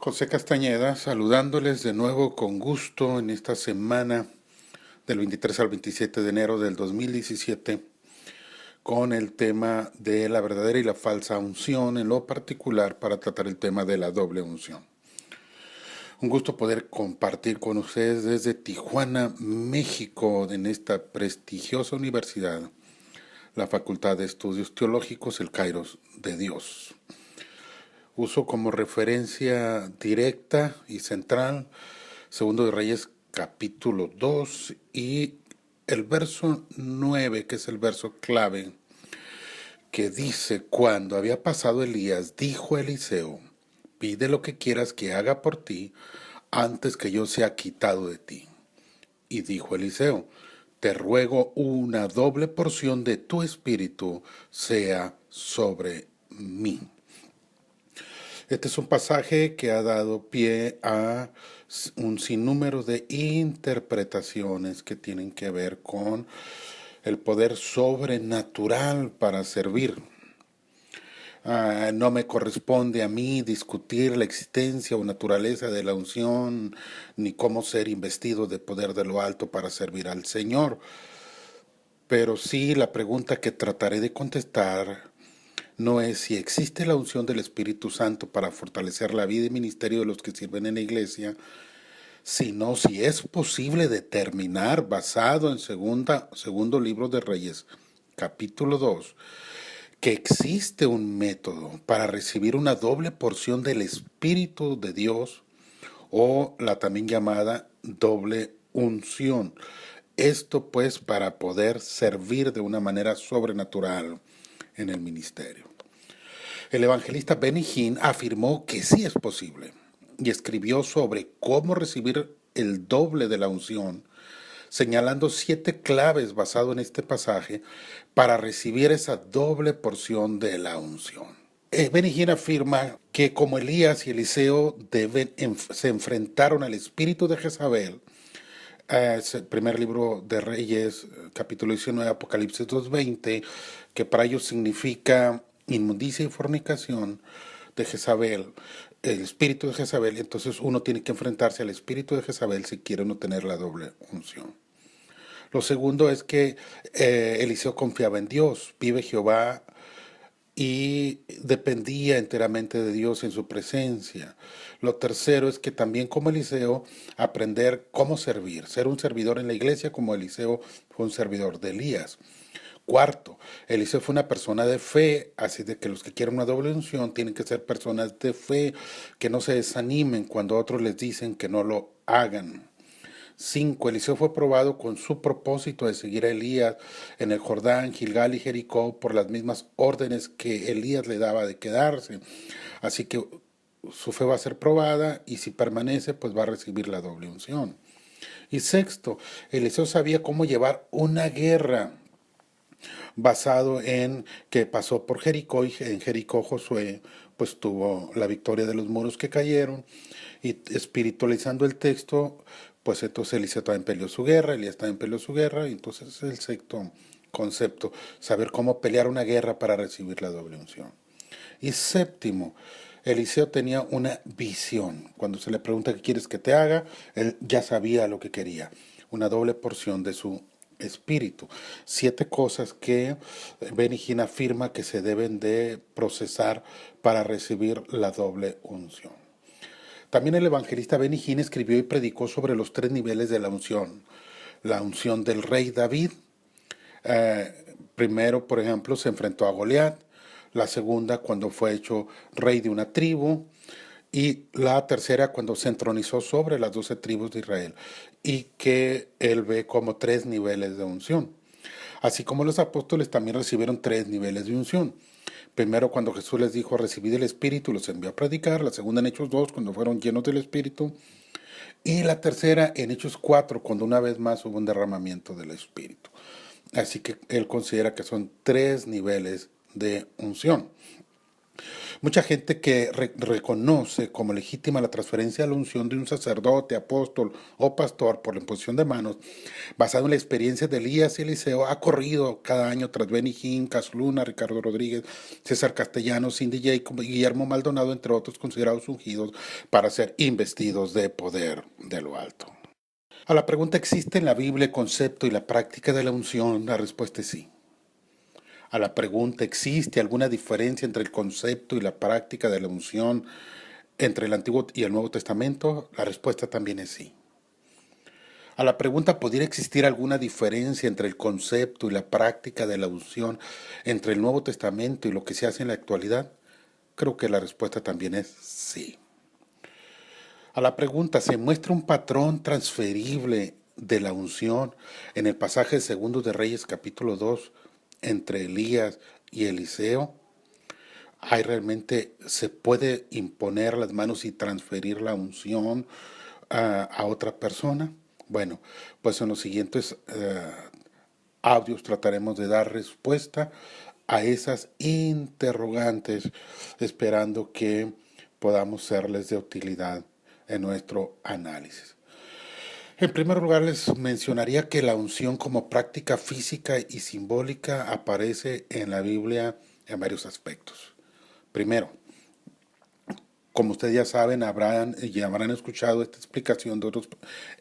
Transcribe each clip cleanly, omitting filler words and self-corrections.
José Castañeda, saludándoles de nuevo con gusto en esta semana del 23 al 27 de enero del 2017 con el tema de la verdadera y la falsa unción, en lo particular para tratar el tema de la doble unción. Un gusto poder compartir con ustedes desde Tijuana, México, en esta prestigiosa universidad, la Facultad de Estudios Teológicos, el Kairos de Dios. Uso como referencia directa y central Segundo de Reyes capítulo 2 y el verso 9, que es el verso clave, que dice: cuando había pasado Elías, dijo Eliseo: pide lo que quieras que haga por ti antes que yo sea quitado de ti. Y dijo Eliseo: te ruego una doble porción de tu espíritu sea sobre mí. Este es un pasaje que ha dado pie a un sinnúmero de interpretaciones que tienen que ver con el poder sobrenatural para servir. No me corresponde a mí discutir la existencia o naturaleza de la unción, ni cómo ser investido de poder de lo alto para servir al Señor. Pero sí, la pregunta que trataré de contestar no es si existe la unción del Espíritu Santo para fortalecer la vida y ministerio de los que sirven en la iglesia, sino si es posible determinar, basado en segundo libro de Reyes, capítulo 2, que existe un método para recibir una doble porción del Espíritu de Dios, o la también llamada doble unción. Esto pues para poder servir de una manera sobrenatural en el ministerio. El evangelista Benny Hinn afirmó que sí es posible y escribió sobre cómo recibir el doble de la unción, señalando 7 claves basado en este pasaje para recibir esa doble porción de la unción. Benny Hinn afirma que como Elías y Eliseo se enfrentaron al espíritu de Jezabel, es el primer libro de Reyes, capítulo 19, Apocalipsis 2:20, que para ellos significa inmundicia y fornicación de Jezabel, el espíritu de Jezabel. Entonces uno tiene que enfrentarse al espíritu de Jezabel si quiere uno tener la doble unción. Lo segundo es que Eliseo confiaba en Dios, vive Jehová, y dependía enteramente de Dios en su presencia. Lo tercero es que también como Eliseo, aprender cómo servir, ser un servidor en la iglesia como Eliseo fue un servidor de Elías. Cuarto, Eliseo fue una persona de fe, así de que los que quieren una doble unción tienen que ser personas de fe, que no se desanimen cuando otros les dicen que no lo hagan. 5. Eliseo fue probado con su propósito de seguir a Elías en el Jordán, Gilgal y Jericó por las mismas órdenes que Elías le daba de quedarse. Así que su fe va a ser probada y si permanece, pues va a recibir la doble unción. Y sexto, Eliseo sabía cómo llevar una guerra basado en que pasó por Jericó y en Jericó Josué pues tuvo la victoria de los muros que cayeron, y espiritualizando el texto, pues entonces Eliseo también peleó su guerra, Elías también peleó su guerra, y entonces es el sexto concepto, saber cómo pelear una guerra para recibir la doble unción. Y séptimo, Eliseo tenía una visión. Cuando se le pregunta qué quieres que te haga, él ya sabía lo que quería, una doble porción de su espíritu. 7 cosas que Benny Hinn afirma que se deben de procesar para recibir la doble unción. También el evangelista Benny Hinn escribió y predicó sobre los 3 niveles de la unción. La unción del rey David. Primero, por ejemplo, se enfrentó a Goliat. La segunda, cuando fue hecho rey de una tribu. Y la tercera, cuando se entronizó sobre las 12 tribus de Israel. Y que él ve como 3 niveles de unción. Así como los apóstoles también recibieron 3 niveles de unción. Primero, cuando Jesús les dijo: recibid el Espíritu, los envió a predicar. La segunda, en Hechos 2, cuando fueron llenos del Espíritu. Y la tercera, en Hechos 4, cuando una vez más hubo un derramamiento del Espíritu. Así que él considera que son 3 niveles de unción. Mucha gente que reconoce como legítima la transferencia de la unción de un sacerdote, apóstol o pastor por la imposición de manos, basado en la experiencia de Elías y Eliseo, ha corrido cada año tras Benny Hinn, Cas Luna, Ricardo Rodríguez, César Castellanos, Cindy Jacob y Guillermo Maldonado, entre otros considerados ungidos para ser investidos de poder de lo alto. A la pregunta ¿existe en la Biblia el concepto y la práctica de la unción? La respuesta es sí. A la pregunta ¿existe alguna diferencia entre el concepto y la práctica de la unción entre el Antiguo y el Nuevo Testamento? La respuesta también es sí. A la pregunta ¿podría existir alguna diferencia entre el concepto y la práctica de la unción entre el Nuevo Testamento y lo que se hace en la actualidad? Creo que la respuesta también es sí. A la pregunta ¿se muestra un patrón transferible de la unción en el pasaje de Segundo de Reyes capítulo 2 entre Elías y Eliseo? ¿Hay realmente, se puede imponer las manos y transferir la unción a otra persona? Bueno, pues en los siguientes audios trataremos de dar respuesta a esas interrogantes, esperando que podamos serles de utilidad en nuestro análisis. En primer lugar, les mencionaría que la unción como práctica física y simbólica aparece en la Biblia en varios aspectos. Primero, como ustedes ya saben, habrán escuchado esta explicación de otros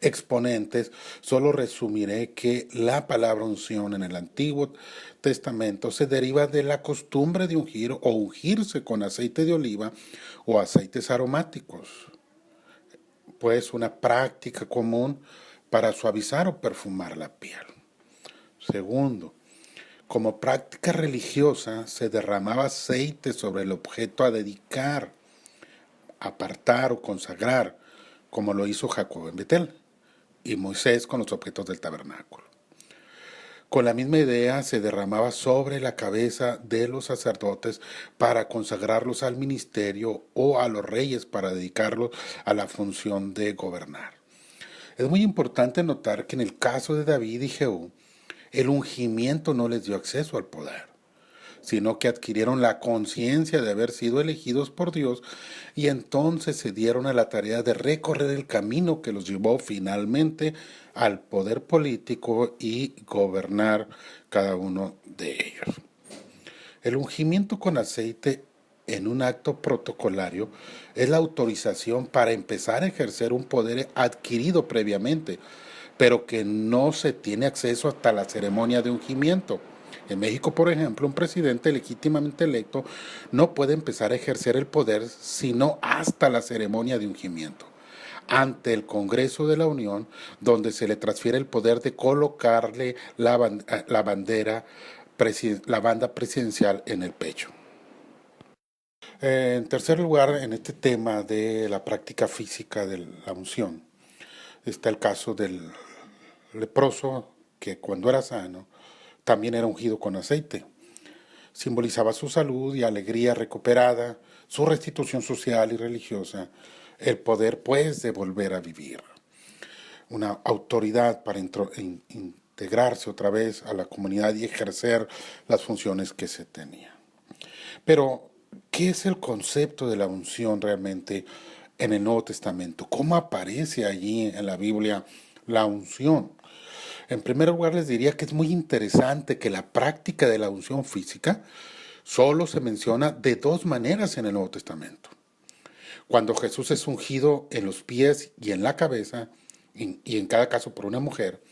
exponentes, solo resumiré que la palabra unción en el Antiguo Testamento se deriva de la costumbre de ungir o ungirse con aceite de oliva o aceites aromáticos, pues una práctica común para suavizar o perfumar la piel. Segundo, como práctica religiosa se derramaba aceite sobre el objeto a dedicar, apartar o consagrar, como lo hizo Jacob en Betel y Moisés con los objetos del tabernáculo. Con la misma idea se derramaba sobre la cabeza de los sacerdotes para consagrarlos al ministerio o a los reyes para dedicarlos a la función de gobernar. Es muy importante notar que en el caso de David y Jehú, el ungimiento no les dio acceso al poder, sino que adquirieron la conciencia de haber sido elegidos por Dios y entonces se dieron a la tarea de recorrer el camino que los llevó finalmente al poder político y gobernar cada uno de ellos. El ungimiento con aceite en un acto protocolario es la autorización para empezar a ejercer un poder adquirido previamente, pero que no se tiene acceso hasta la ceremonia de ungimiento. En México, por ejemplo, un presidente legítimamente electo no puede empezar a ejercer el poder sino hasta la ceremonia de ungimiento, ante el Congreso de la Unión, donde se le transfiere el poder de colocarle la bandera, la banda presidencial en el pecho. En tercer lugar, en este tema de la práctica física de la unción, está el caso del leproso que cuando era sano también era ungido con aceite. Simbolizaba su salud y alegría recuperada, su restitución social y religiosa, el poder pues de volver a vivir. Una autoridad para integrarse otra vez a la comunidad y ejercer las funciones que se tenía. Pero, ¿qué es el concepto de la unción realmente en el Nuevo Testamento? ¿Cómo aparece allí en la Biblia la unción? En primer lugar, les diría que es muy interesante que la práctica de la unción física solo se menciona de dos maneras en el Nuevo Testamento. Cuando Jesús es ungido en los pies y en la cabeza, y en cada caso por una mujer,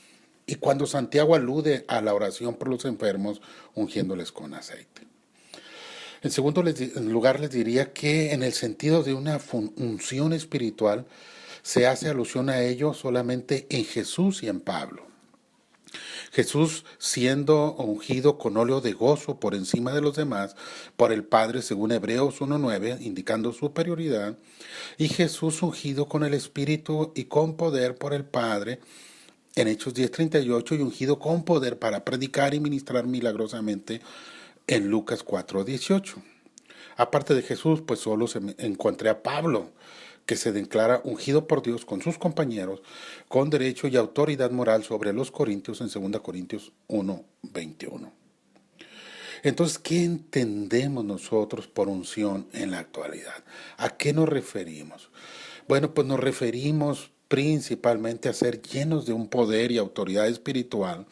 y cuando Santiago alude a la oración por los enfermos, ungiéndoles con aceite. En segundo lugar, les diría que en el sentido de una unción espiritual, se hace alusión a ello solamente en Jesús y en Pablo. Jesús siendo ungido con óleo de gozo por encima de los demás por el Padre según Hebreos 1:9, indicando superioridad, y Jesús ungido con el Espíritu y con poder por el Padre en Hechos 10:38 y ungido con poder para predicar y ministrar milagrosamente en Lucas 4:18. Aparte de Jesús, pues solo encontré a Pablo, que se declara ungido por Dios con sus compañeros, con derecho y autoridad moral sobre los corintios en 2 Corintios 1:21. Entonces, ¿qué entendemos nosotros por unción en la actualidad? ¿A qué nos referimos? Bueno, pues nos referimos principalmente a ser llenos de un poder y autoridad espiritual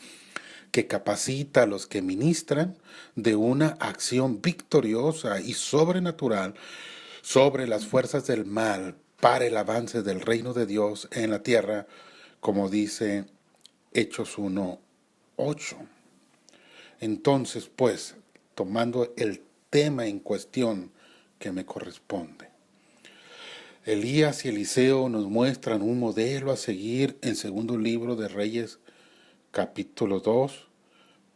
que capacita a los que ministran de una acción victoriosa y sobrenatural sobre las fuerzas del mal para el avance del reino de Dios en la tierra, como dice Hechos 1:8. Entonces, pues, tomando el tema en cuestión que me corresponde, Elías y Eliseo nos muestran un modelo a seguir en segundo libro de Reyes, capítulo 2,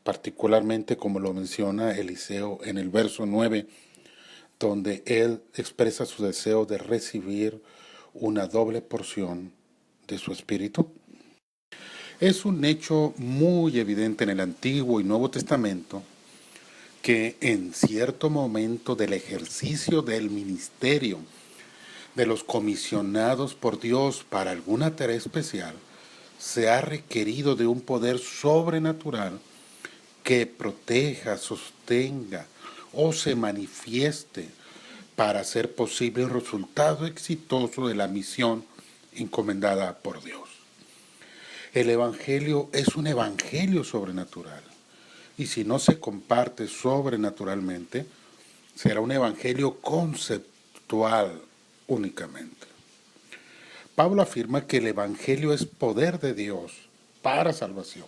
particularmente como lo menciona Eliseo en el verso 9, donde él expresa su deseo de recibir una doble porción de su espíritu. Es un hecho muy evidente en el Antiguo y Nuevo Testamento que en cierto momento del ejercicio del ministerio de los comisionados por Dios para alguna tarea especial, se ha requerido de un poder sobrenatural que proteja, sostenga o se manifieste para hacer posible el resultado exitoso de la misión encomendada por Dios. El Evangelio es un Evangelio sobrenatural y si no se comparte sobrenaturalmente, será un Evangelio conceptual únicamente. Pablo afirma que el Evangelio es poder de Dios para salvación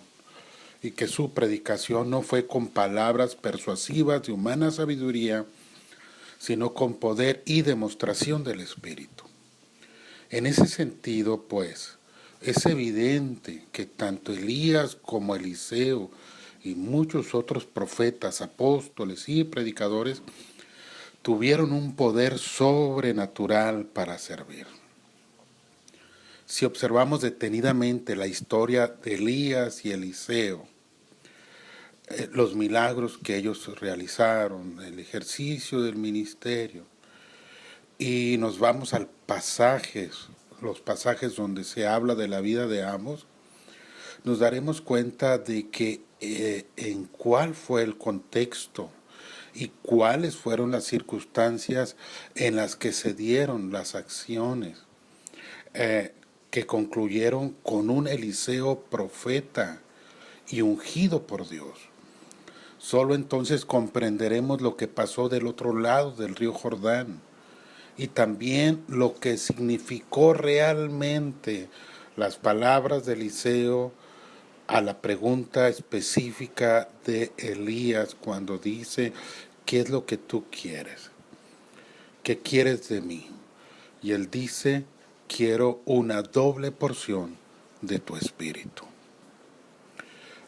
y que su predicación no fue con palabras persuasivas de humana sabiduría, sino con poder y demostración del Espíritu. En ese sentido, pues, es evidente que tanto Elías como Eliseo y muchos otros profetas, apóstoles y predicadores tuvieron un poder sobrenatural para servir. Si observamos detenidamente la historia de Elías y Eliseo, los milagros que ellos realizaron, el ejercicio del ministerio, y nos vamos al los pasajes donde se habla de la vida de ambos, nos daremos cuenta de que en cuál fue el contexto y cuáles fueron las circunstancias en las que se dieron las acciones que concluyeron con un Eliseo profeta y ungido por Dios. Solo entonces comprenderemos lo que pasó del otro lado del río Jordán y también lo que significó realmente las palabras de Eliseo a la pregunta específica de Elías cuando dice, ¿qué es lo que tú quieres? ¿Qué quieres de mí? Y él dice, quiero una doble porción de tu espíritu.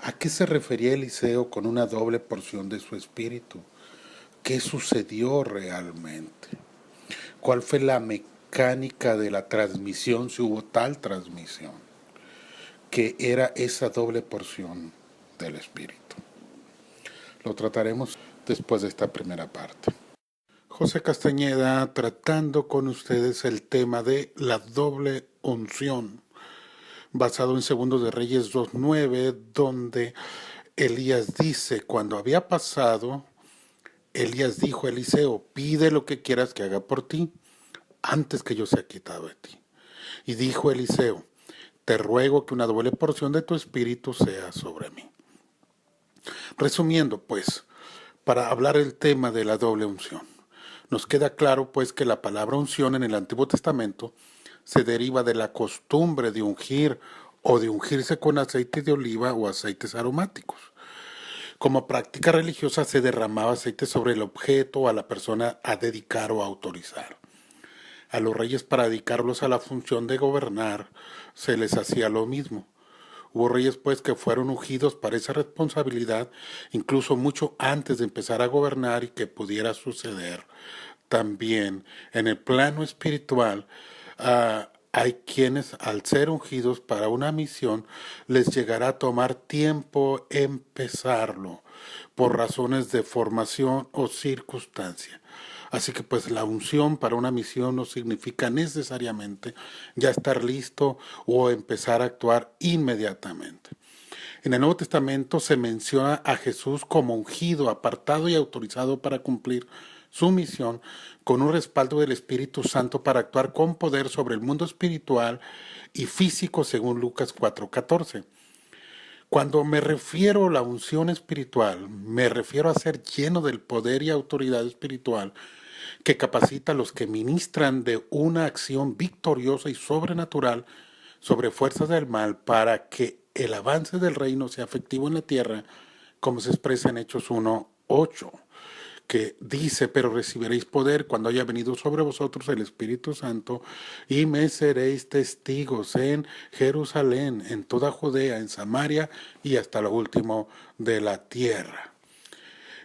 ¿A qué se refería Eliseo con una doble porción de su espíritu? ¿Qué sucedió realmente? ¿Cuál fue la mecánica de la transmisión, si hubo tal transmisión? Que era esa doble porción del espíritu. Lo trataremos después de esta primera parte. José Castañeda tratando con ustedes el tema de la doble unción, basado en Segundo de Reyes 2:9, donde Elías dice, cuando había pasado, Elías dijo a Eliseo, pide lo que quieras que haga por ti, antes que yo sea quitado de ti. Y dijo Eliseo, te ruego que una doble porción de tu espíritu sea sobre mí. Resumiendo, pues, para hablar el tema de la doble unción, nos queda claro, pues, que la palabra unción en el Antiguo Testamento se deriva de la costumbre de ungir o de ungirse con aceite de oliva o aceites aromáticos. Como práctica religiosa se derramaba aceite sobre el objeto o a la persona a dedicar o a autorizar. A los reyes para dedicarlos a la función de gobernar se les hacía lo mismo. Hubo reyes pues que fueron ungidos para esa responsabilidad incluso mucho antes de empezar a gobernar y que pudiera suceder también en el plano espiritual. Hay quienes al ser ungidos para una misión les llegará a tomar tiempo empezarlo por razones de formación o circunstancia. Así que pues la unción para una misión no significa necesariamente ya estar listo o empezar a actuar inmediatamente. En el Nuevo Testamento se menciona a Jesús como ungido, apartado y autorizado para cumplir su misión con un respaldo del Espíritu Santo para actuar con poder sobre el mundo espiritual y físico según Lucas 4:14. Cuando me refiero a la unción espiritual, me refiero a ser lleno del poder y autoridad espiritual que capacita a los que ministran de una acción victoriosa y sobrenatural sobre fuerzas del mal para que el avance del reino sea efectivo en la tierra, como se expresa en Hechos 1:8, que dice: pero recibiréis poder cuando haya venido sobre vosotros el Espíritu Santo, y me seréis testigos en Jerusalén, en toda Judea, en Samaria y hasta lo último de la tierra.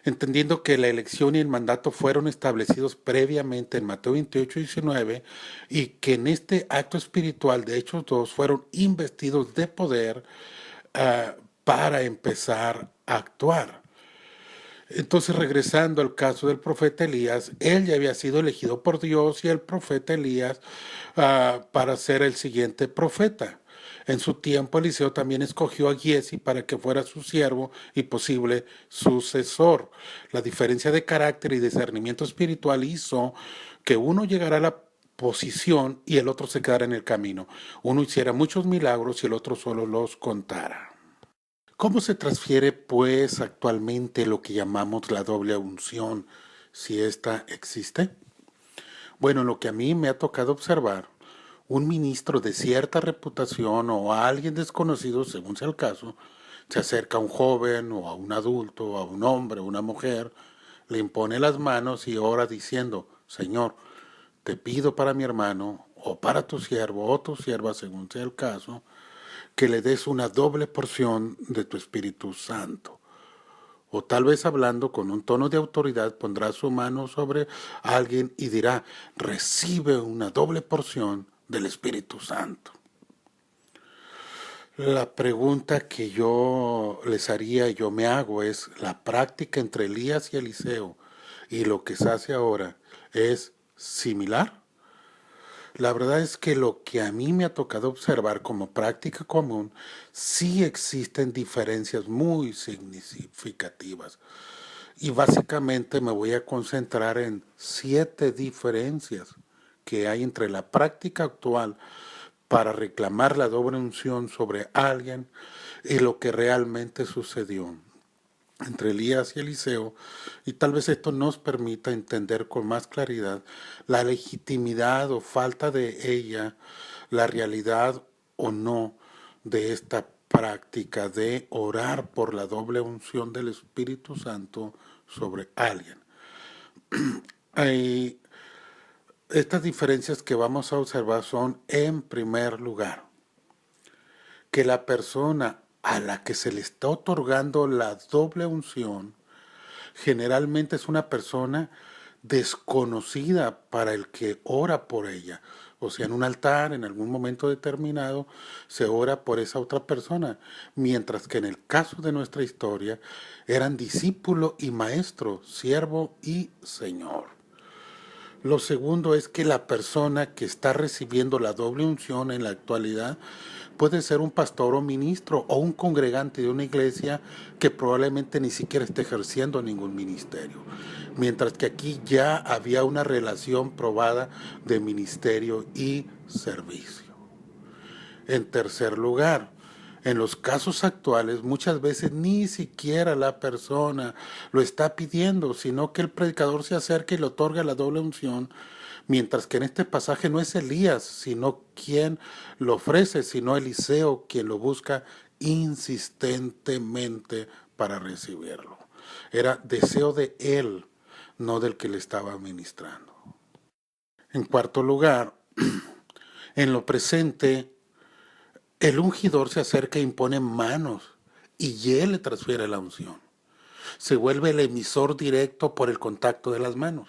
Entendiendo que la elección y el mandato fueron establecidos previamente en Mateo 28:19 y que en este acto espiritual de Hechos 2 fueron investidos de poder para empezar a actuar. Entonces, regresando al caso del profeta Elías, él ya había sido elegido por Dios y el profeta Elías para ser el siguiente profeta. En su tiempo, Eliseo también escogió a Giezi para que fuera su siervo y posible sucesor. La diferencia de carácter y discernimiento espiritual hizo que uno llegara a la posición y el otro se quedara en el camino. Uno hiciera muchos milagros y el otro solo los contara. ¿Cómo se transfiere, pues, actualmente lo que llamamos la doble unción, si ésta existe? Bueno, lo que a mí me ha tocado observar, un ministro de cierta reputación o a alguien desconocido, según sea el caso, se acerca a un joven o a un adulto, o a un hombre o una mujer, le impone las manos y ora diciendo: Señor, te pido para mi hermano o para tu siervo o tu sierva, según sea el caso, que le des una doble porción de tu Espíritu Santo. O tal vez hablando con un tono de autoridad pondrá su mano sobre alguien y dirá: recibe una doble porción del Espíritu Santo. La pregunta que yo les haría y yo me hago es: ¿la práctica entre Elías y Eliseo y lo que se hace ahora es similar? La verdad es que lo que a mí me ha tocado observar como práctica común, sí existen diferencias muy significativas. Y básicamente me voy a concentrar en 7 diferencias que hay entre la práctica actual para reclamar la doble unción sobre alguien y lo que realmente sucedió entre Elías y Eliseo, y tal vez esto nos permita entender con más claridad la legitimidad o falta de ella, la realidad o no de esta práctica de orar por la doble unción del Espíritu Santo sobre alguien. Y estas diferencias que vamos a observar son, en primer lugar, que la persona a la que se le está otorgando la doble unción generalmente es una persona desconocida para el que ora por ella. O sea, en un altar, en algún momento determinado, se ora por esa otra persona. Mientras que en el caso de nuestra historia, eran discípulo y maestro, siervo y señor. Lo segundo es que la persona que está recibiendo la doble unción en la actualidad puede ser un pastor o ministro o un congregante de una iglesia que probablemente ni siquiera esté ejerciendo ningún ministerio. Mientras que aquí ya había una relación probada de ministerio y servicio. En tercer lugar, en los casos actuales muchas veces ni siquiera la persona lo está pidiendo, sino que el predicador se acerca y le otorga la doble unción, mientras que en este pasaje no es Elías, sino quien lo ofrece, sino Eliseo quien lo busca insistentemente para recibirlo. Era deseo de él, no del que le estaba ministrando. En cuarto lugar, en lo presente, el ungidor se acerca e impone manos y él le transfiere la unción. Se vuelve el emisor directo por el contacto de las manos.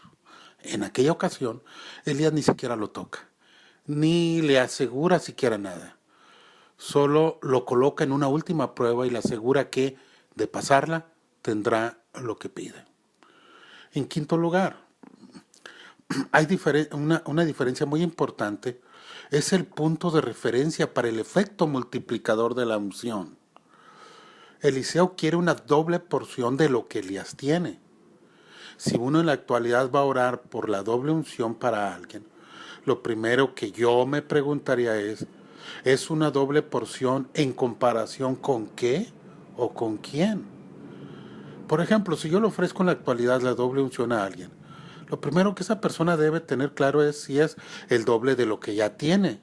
En aquella ocasión, Elías ni siquiera lo toca, ni le asegura siquiera nada. Solo lo coloca en una última prueba y le asegura que, de pasarla, tendrá lo que pide. En quinto lugar, hay una diferencia muy importante. Es el punto de referencia para el efecto multiplicador de la unción. Eliseo quiere una doble porción de lo que Elías tiene. Si uno en la actualidad va a orar por la doble unción para alguien, lo primero que yo me preguntaría ¿es una doble porción en comparación con qué o con quién? Por ejemplo, si yo le ofrezco en la actualidad la doble unción a alguien, lo primero que esa persona debe tener claro es si es el doble de lo que ya tiene.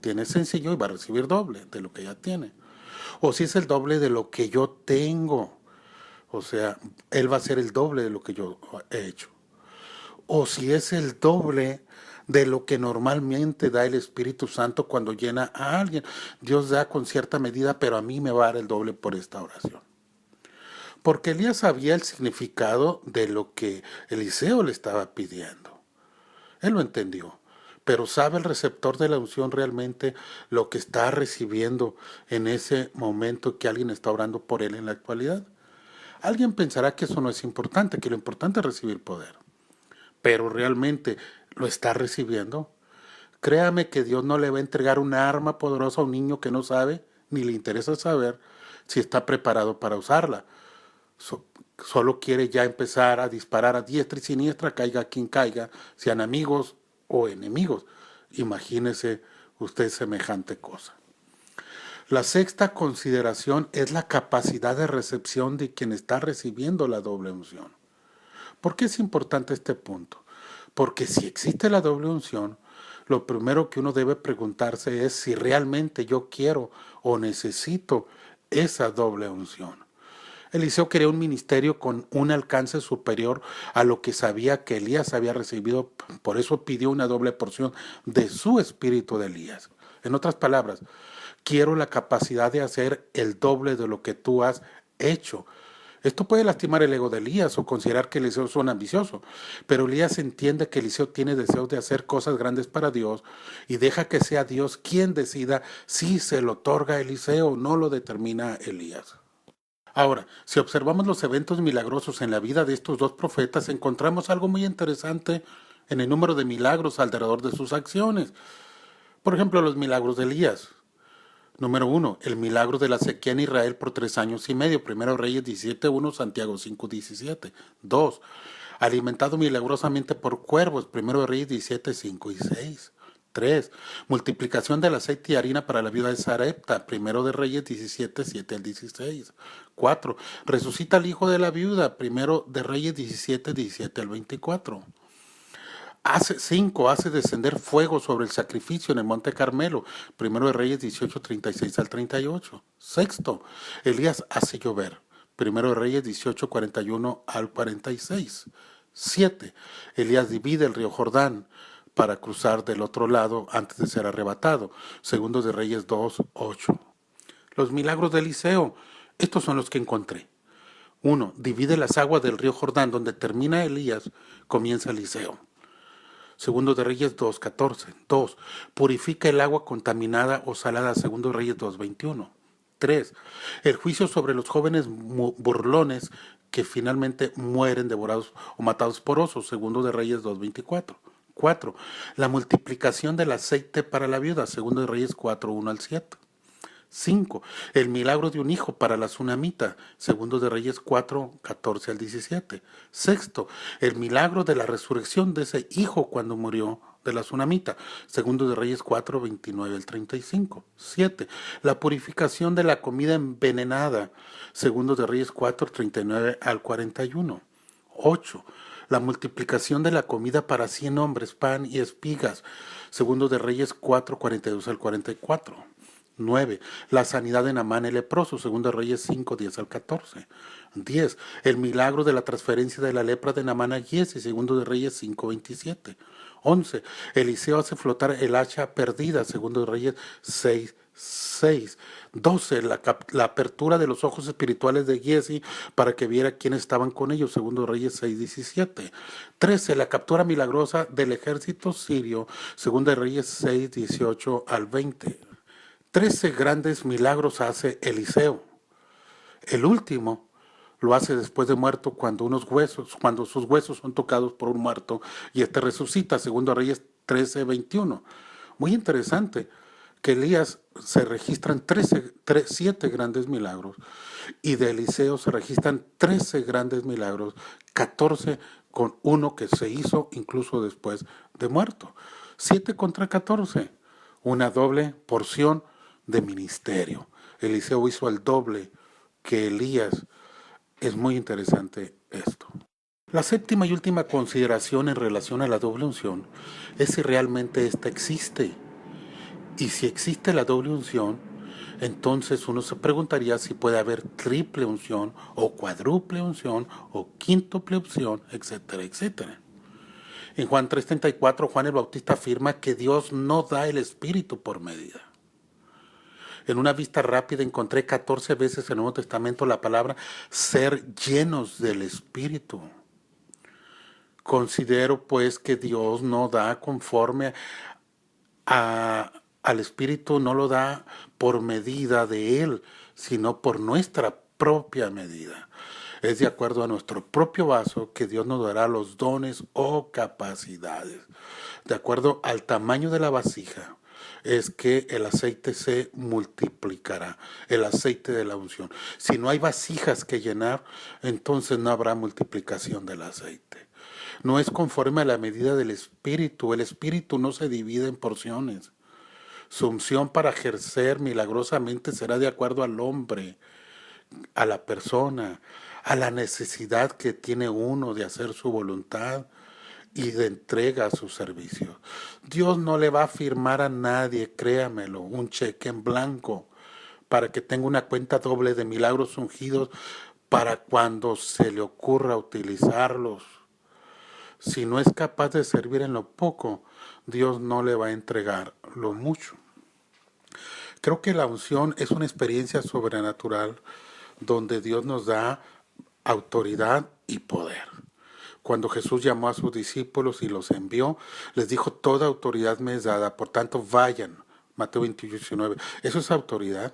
Tiene sencillo y va a recibir doble de lo que ya tiene. O si es el doble de lo que yo tengo. O sea, él va a ser el doble de lo que yo he hecho. O si es el doble de lo que normalmente da el Espíritu Santo cuando llena a alguien. Dios da con cierta medida, pero a mí me va a dar el doble por esta oración. Porque Elías sabía el significado de lo que Eliseo le estaba pidiendo. Él lo entendió. Pero ¿sabe el receptor de la unción realmente lo que está recibiendo en ese momento que alguien está orando por él en la actualidad? Alguien pensará que eso no es importante, que lo importante es recibir poder. Pero realmente lo está recibiendo. Créame que Dios no le va a entregar una arma poderosa a un niño que no sabe, ni le interesa saber si está preparado para usarla. Solo quiere ya empezar a disparar a diestra y siniestra, caiga quien caiga, sean amigos o enemigos. Imagínese usted semejante cosa. La sexta consideración es la capacidad de recepción de quien está recibiendo la doble unción. ¿Por qué es importante este punto? Porque si existe la doble unción, lo primero que uno debe preguntarse es si realmente yo quiero o necesito esa doble unción. Eliseo quería un ministerio con un alcance superior a lo que sabía que Elías había recibido, por eso pidió una doble porción de su espíritu de Elías. En otras palabras, quiero la capacidad de hacer el doble de lo que tú has hecho. Esto puede lastimar el ego de Elías o considerar que Eliseo es un ambicioso, pero Elías entiende que Eliseo tiene deseos de hacer cosas grandes para Dios y deja que sea Dios quien decida si se lo otorga a Eliseo, no lo determina Elías. Ahora, si observamos los eventos milagrosos en la vida de estos dos profetas, encontramos algo muy interesante en el número de milagros alrededor de sus acciones. Por ejemplo, los milagros de Elías. Número 1, el milagro de la sequía en Israel por 3 años y medio. Primero Reyes 17:1, Santiago 5:17. 2, alimentado milagrosamente por cuervos. Primero Reyes 17:5 y 6. 3, multiplicación del aceite y harina para la viuda de Sarepta. Primero de Reyes 17:7 al 16. 4, resucita al hijo de la viuda. Primero de Reyes 17:17 al 24. 5. Hace descender fuego sobre el sacrificio en el Monte Carmelo. Primero de Reyes 18:36 al 38. 6. Elías hace llover. Primero de Reyes 18:41 al 46. 7. Elías divide el río Jordán para cruzar del otro lado antes de ser arrebatado. Segundo de Reyes 2:8. Los milagros de Eliseo. Estos son los que encontré. 1. Divide las aguas del río Jordán. Donde termina Elías, comienza Eliseo. Segundo de Reyes 2:14. 2. Purifica el agua contaminada o salada. Segundo de Reyes 2:21. 3. El juicio sobre los jóvenes burlones que finalmente mueren devorados o matados por osos. Segundo de Reyes 2:24. 4. La multiplicación del aceite para la viuda. Segundo de Reyes 4:1 al 7. 5. El milagro de un hijo para la tsunamita. Segundo de Reyes 4:14 al 17. 6. El milagro de la resurrección de ese hijo cuando murió de la tsunamita. Segundo de Reyes 4:29 al 35. 7. La purificación de la comida envenenada. Segundo de Reyes 4:39 al 41. 8. La multiplicación de la comida para 100 hombres, pan y espigas. Segundo de Reyes 4:42 al 44. 9. La sanidad de Naamán el leproso. Segundo de Reyes 5:10 al 14. 10. El milagro de la transferencia de la lepra de Naamán a Giezi. Segundo de Reyes 5:27. 11. Eliseo hace flotar el hacha perdida. Segundo de Reyes 6:6. 12. La apertura de los ojos espirituales de Giezi para que viera quiénes estaban con ellos. Segundo de Reyes 6:17. 13. La captura milagrosa del ejército sirio. Segundo de Reyes 6:18 al 20. 13 grandes milagros hace Eliseo. El último lo hace después de muerto cuando sus huesos son tocados por un muerto y este resucita. Segundo Reyes 13:21. Muy interesante que Elías se registran 7 grandes milagros Y de Eliseo se registran 13 grandes milagros, 14 con uno que se hizo incluso después de muerto. 7 contra 14, una doble porción de ministerio. Eliseo hizo el doble que Elías. Es muy interesante esto. La séptima y última consideración en relación a la doble unción es si realmente esta existe. Y si existe la doble unción, entonces uno se preguntaría si puede haber triple unción o cuádruple unción o quíntuple unción, etcétera, etcétera. En Juan 3:34, Juan el Bautista afirma que Dios no da el Espíritu por medida. En una vista rápida encontré 14 veces en el Nuevo Testamento la palabra ser llenos del Espíritu. Considero pues que Dios no da conforme al Espíritu, no lo da por medida de Él, sino por nuestra propia medida. Es de acuerdo a nuestro propio vaso que Dios nos dará los dones o capacidades. De acuerdo al tamaño de la vasija, es que el aceite se multiplicará, el aceite de la unción. Si no hay vasijas que llenar, entonces no habrá multiplicación del aceite. No es conforme a la medida del Espíritu. El Espíritu no se divide en porciones. Su unción para ejercer milagrosamente será de acuerdo al hombre, a la persona, a la necesidad que tiene uno de hacer su voluntad y de entrega a su servicio. Dios no le va a firmar a nadie, créamelo, un cheque en blanco para que tenga una cuenta doble de milagros ungidos para cuando se le ocurra utilizarlos. Si no es capaz de servir en lo poco, Dios no le va a entregar lo mucho. Creo que la unción es una experiencia sobrenatural donde Dios nos da autoridad y poder. Cuando Jesús llamó a sus discípulos y los envió, les dijo, toda autoridad me es dada, por tanto vayan. Mateo 28:19. Eso es autoridad,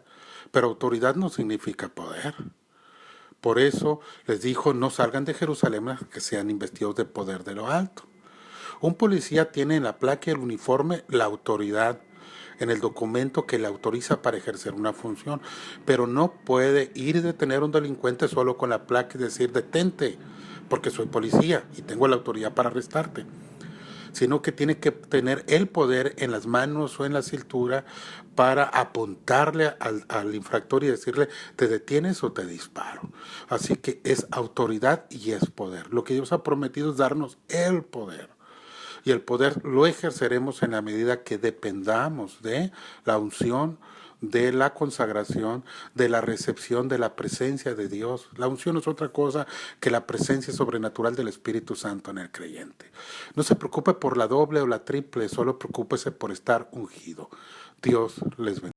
pero autoridad no significa poder. Por eso les dijo, no salgan de Jerusalén hasta que sean investidos de poder de lo alto. Un policía tiene en la placa y el uniforme la autoridad, en el documento que le autoriza para ejercer una función, pero no puede ir y detener a un delincuente solo con la placa y decir, detente, porque soy policía y tengo la autoridad para arrestarte, sino que tiene que tener el poder en las manos o en la cintura para apuntarle al infractor y decirle, te detienes o te disparo. Así que es autoridad y es poder. Lo que Dios ha prometido es darnos el poder. Y el poder lo ejerceremos en la medida que dependamos de la unción, de la consagración, de la recepción de la presencia de Dios. La unción no es otra cosa que la presencia sobrenatural del Espíritu Santo en el creyente. No se preocupe por la doble o la triple, solo preocúpese por estar ungido. Dios les bendiga.